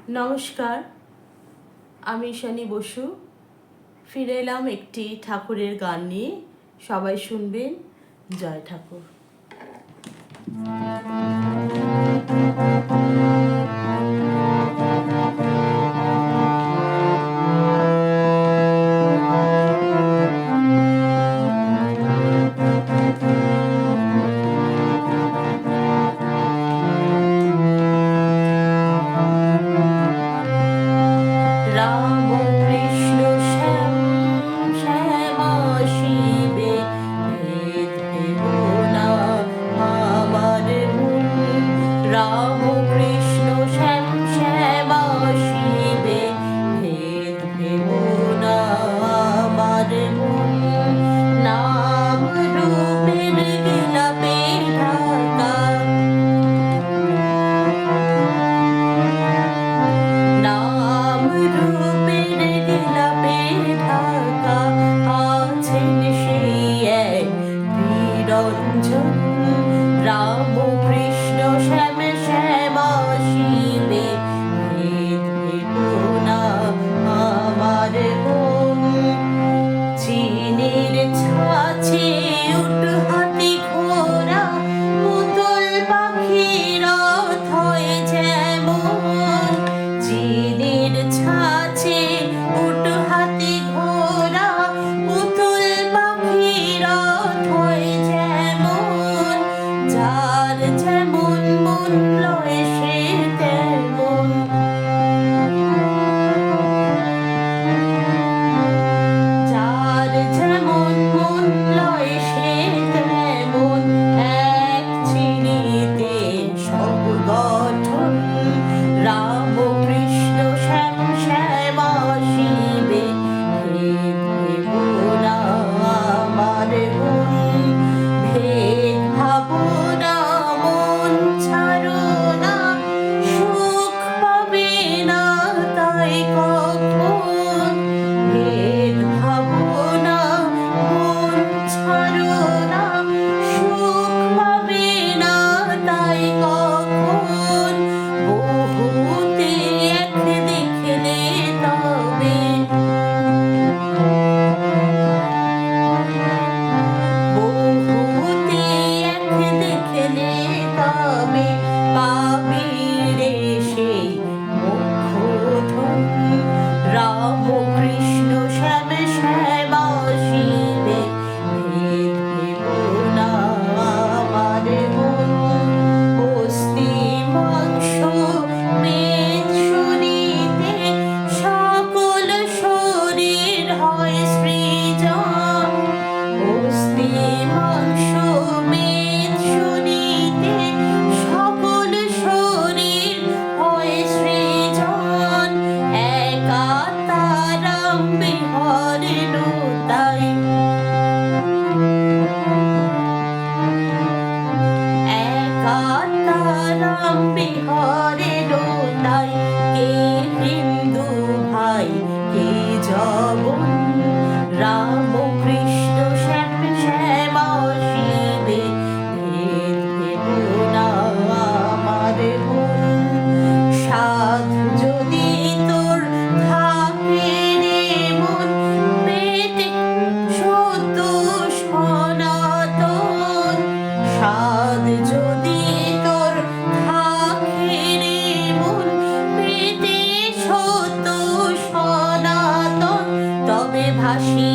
নমস্কার, আমি ঈশানী বসু ফিরে এলাম একটি ঠাকুরের গান নিয়ে। সবাই শুনবেন। জয় ঠাকুর। রাম কৃষ্ণ শ্যাম শ্যামা শিবে ভেদ ভেবনা আমার মন। চিনির ছাছে উঠ হাতি ঘোড়া পুতুল পাখির থয় যেমন। চিনির ছাছে উঠ হাতি ঘোড়া পুতুল পাখির থয় যেমন। যার যেমন মন লয় সে তেমন। যার যেমন মন লয় সে তেমন। এক চিনিতে সব গঠন রাম কৃষ্ণ শ্যাম শ্যামা শিবে ভেদ ভেবনা আমার মন। ভেদ ভাবনা মন ছাড়ো না, সুখ পাবে না তাই কখন। ভেদ ভাবনা মন ছাড়ো না, সুখ পাবে না তাই কখন। বহুতে এক দেখলে তবে, বহুতে এক দেখলে তবে পাবি রে সেই মোক্ষধন। রাম কৃষ্ণ শ্যাম শ্যামা শিবে ভেদ ভেবনা আমার মন। অস্থি মাংস মেদ শুনিতে সকল শরীর হয় সৃজন। অস্থি মাংস মেদ শুনিতে সকল শরীর হয় সৃজন। একা তারাম বিহরেন তাই, একা তারাম বিহরেন তাই। কে হিন্দু ভাই কে জবন রাম কৃষ্ণ শ্যাম শ্যামা শিবে ভেদ ভেবনা আমার মন। সাধ যদি তোর থাকে রে মন পেতে সত্য সনাতন। সাধ যদি তোর থাকে রে মন পেতে সত্য সনাতন, তবে ভাসি